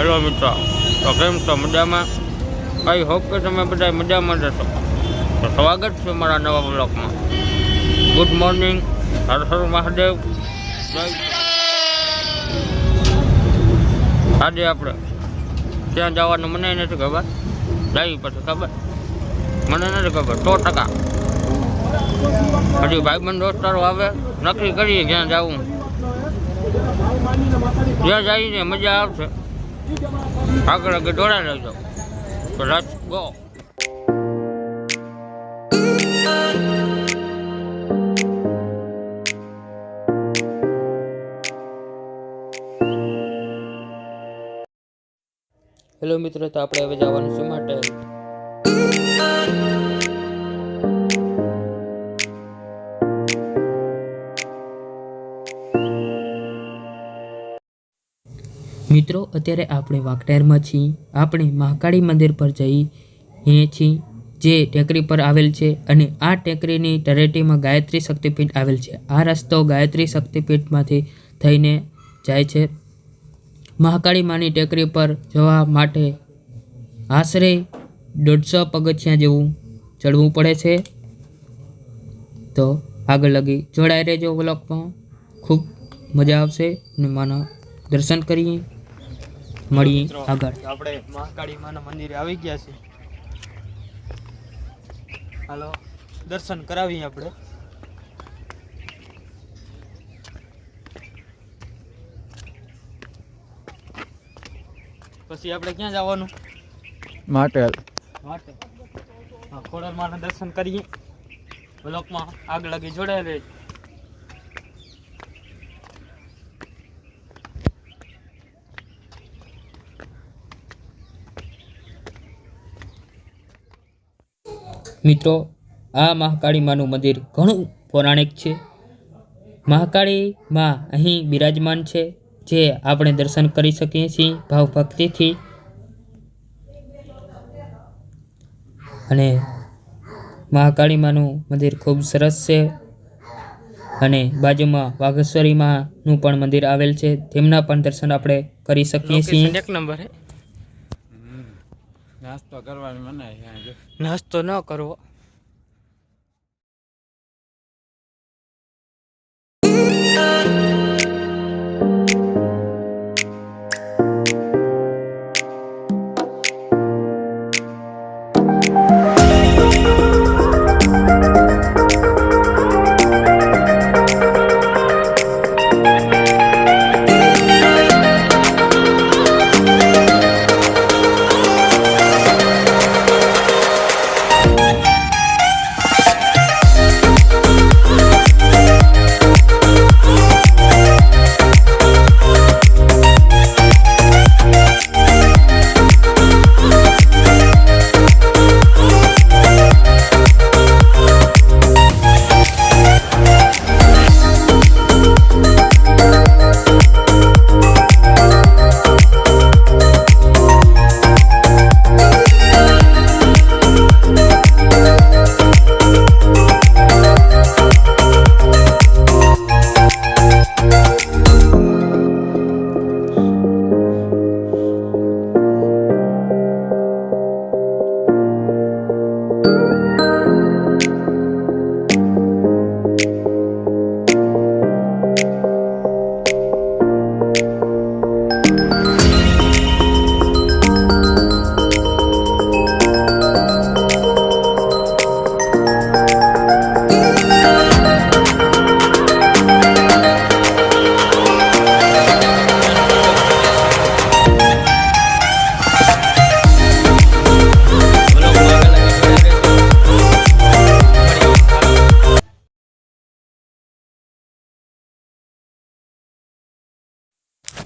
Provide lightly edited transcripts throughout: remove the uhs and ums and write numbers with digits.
Hello મિત્રો, તો કેમ છો? મજામાં? આઈ હોપ કે તમે બધા મજામાં જ હશો. તો સ્વાગત છે મારા નવા બ્લોગમાં. Good morning, Har Har Mahadev. આજે આપણે ત્યાં જવાનું મને નથી ખબર, જઈ પછી ખબર, મને નથી ખબર 100%. હજી ભાઈબંધ દોસ્તારો આવે, નક્કી કરીએ ક્યાં જવું. જ્યાં જઈને મજા આવશે આગળ આગળ દોડા રહેજો. તો લેટ્સ ગો. હેલો મિત્રો, તો આપણે હવે જવાનું છે માટે મિત્રો અત્યારે આપણે વાગટેરમાં છીએ. આપણે મહાકાળી મંદિર પર જઈએ છીએ, જે ટેકરી પર આવેલ છે. અને આ ટેકરીની તળેટીમાં ગાયત્રી શક્તિપીઠ આવેલ છે. આ રસ્તો ગાયત્રી શક્તિપીઠમાંથી થઈને જાય છે. મહાકાળી માની ટેકરી પર જવા માટે આશરે 150 પગથિયાં જેવું ચડવું પડે છે. તો આગળ લગી જોડાઈ રહેજો વ્લોગમાં, ખૂબ મજા આવશે અને માના દર્શન કરીએ. મળીએ આગળ. આપણે મહાકાળી માના મંદિરે આવી ગયા છે. હાલો દર્શન કરાવીએ આપણે. પછી આપણે ક્યાં જવાનું? માટેલ. હા, ખોડલ માના દર્શન કરીએ. બ્લોકમાં આગળ લગી જોડાઈ રહે. મિત્રો, આ મહાકાળી માનું મંદિર ઘણું પૌરાણિક છે. મહાકાળી માં અહીં બિરાજમાન છે, જે આપણે દર્શન કરી શકીએ છીએ ભાવ ભક્તિથી. અને મહાકાળી માનું મંદિર ખૂબ સરસ છે. અને બાજુમાં વાઘેશ્વરી માનું પણ મંદિર આવેલ છે, તેમના પણ દર્શન આપણે કરી શકીએ છીએ. એક નંબર હે. નાસ્તો કરવાની મનાય છે. નાસ્તો ન કરવો.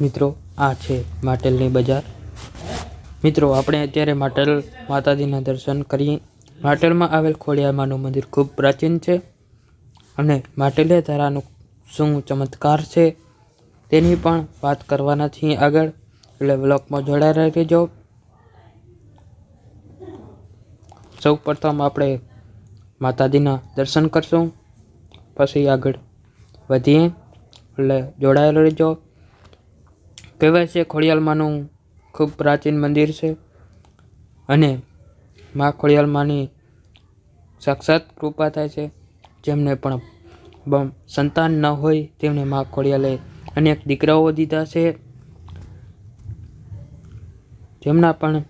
મિત્રો, આ છે માટેલની બજાર. મિત્રો, આપણે અત્યારે માટેલ માતાજીના દર્શન કરીએ. માટેલમાં આવેલ ખોડિયારમાંનું મંદિર ખૂબ પ્રાચીન છે. અને માટેલે ધારાનું શું ચમત્કાર છે તેની પણ વાત કરવાના છીએ આગળ, એટલે બ્લોગમાં જોડાઈ રહેજો. સૌ પ્રથમ આપણે માતાજીના દર્શન કરશું, પછી આગળ વધીએ, એટલે જોડાયેલો રહેજો. કહેવાય છે ખોડિયાલમાંનું ખૂબ પ્રાચીન મંદિર છે અને મા ખોડિયાર માની સાક્ષાત કૃપા થાય છે. જેમને પણ સંતાન ન હોય તેમને મા ખોડિયાલે અનેક દીકરાઓ દીધા છે. જેમના પણ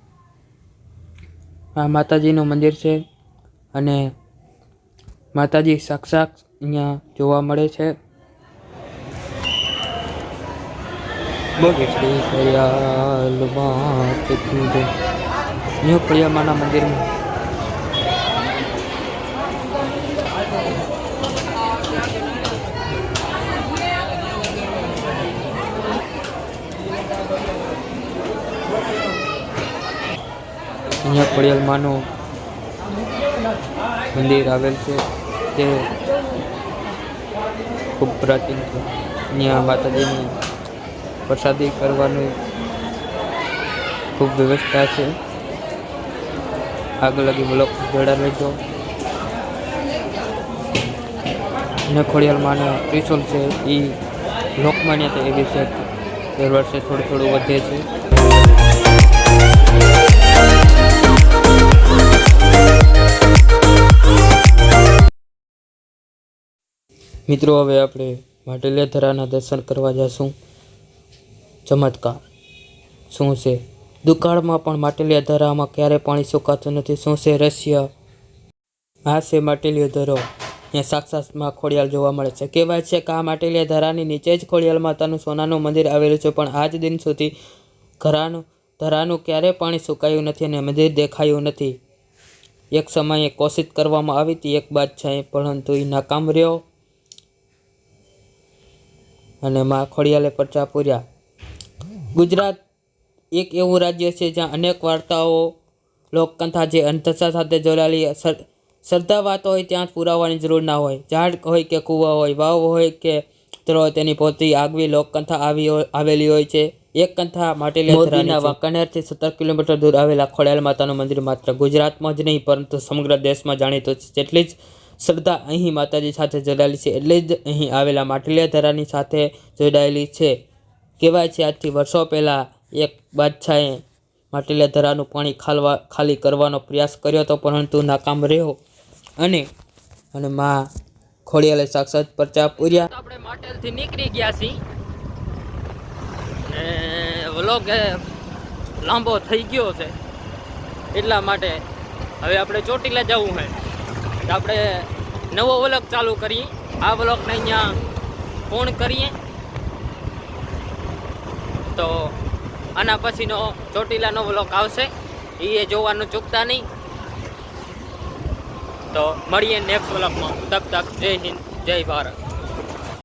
આ માતાજીનું મંદિર છે અને માતાજી સાક્ષાત અહીંયા જોવા મળે છે. બોલે શ્રી ખોડિયાર માત કી જય. ન્યુ ખોડિયાર માના મંદિરમાં અહીંયા ખોડિયાર માનું મંદિર આવેલ છે તે ખૂબ પ્રાચીન છે. અહીંયા માતાજીની પ્રસાદી કરવાની ખૂબ વ્યવસ્થા છે. આગળ લગી બ્લોક જોડા લેજો. અને ખોડિયાર માના ત્રિશુલ છે એ લોકમાન્યતા એવી છે દર વર્ષે થોડું થોડું વધે છે. મિત્રો હવે આપણે માટેલિયા ધરાના દર્શન કરવા જઈશું. ચમત્કાર શું છે? દુકાળમાં પણ માટેલિયા ધરામાં ક્યારે પાણી સુકાતું નથી. શું છે રહસ્ય? આ છે માટેલિયા ધરો. અહીંયા સાક્ષાતમાં ખોડિયાર જોવા મળે છે. કહેવાય છે કે આ માટેલિયા ધરાની નીચે જ ખોડિયાર માતાનું સોનાનું મંદિર આવેલું છે, પણ આજ દિન સુધી ધરાનું ક્યારે પાણી સુકાયું નથી અને મંદિર દેખાયું નથી. એક સમયે કોશિશ કરવામાં આવી હતી એક બાદશાહે, પરંતુ એ નાકામ રહ્યો અને મા ખોડિયાલે પરચા પૂર્યા. ગુજરાત એક એવું રાજ્ય છે જ્યાં અનેક વાર્તાઓ, લોકકથા જે અંધશ્રદ્ધા સાથે જોડાયેલી શ્રદ્ધા વાતો હોય ત્યાં પુરાવાની જરૂર ના હોય. ઝાડ હોય કે કૂવા હોય, વાવ હોય કે તળાવ, તેની પોતે આગવી લોકકથા આવેલી હોય છે. એક કથા માટેલિયા ધરાના વાંકાનેરથી 17 કિલોમીટર દૂર આવેલા ખોડિયાર માતાનું મંદિર માત્ર ગુજરાતમાં જ નહીં પરંતુ સમગ્ર દેશમાં જાણીતું છે. જેટલી જ શ્રદ્ધા અહીં માતાજી સાથે જોડાયેલી છે એટલી જ અહીં આવેલા માટેલિયા ધરાની સાથે જોડાયેલી છે. કહેવાય છે આજથી વર્ષો પહેલાં એક બાદશાહે માટેલિયા ધરાનું પાણી ખાલી કરવાનો પ્રયાસ કર્યો હતો, પરંતુ નાકામ રહ્યો અને મા ખોડિયાલે સાક્ષાત પરચા પૂર્યા. આપણે માટેલથી નીકળી ગયા છીએ. વ્લોગ લાંબો થઈ ગયો છે એટલા માટે હવે આપણે ચોટીલા જવું છે. આપણે નવો વ્લોગ ચાલુ કરીએ. આ વ્લોગને અહીંયા પૂર્ણ કરીએ તો આના પછીનો ચોટીલાનો વ્લોગ આવશે, એ જોવાનું ચૂકતા નહીં. તો મળીએ નેક્સ્ટ વ્લોગમાં. તબ તક જય હિન્દ, જય ભારત.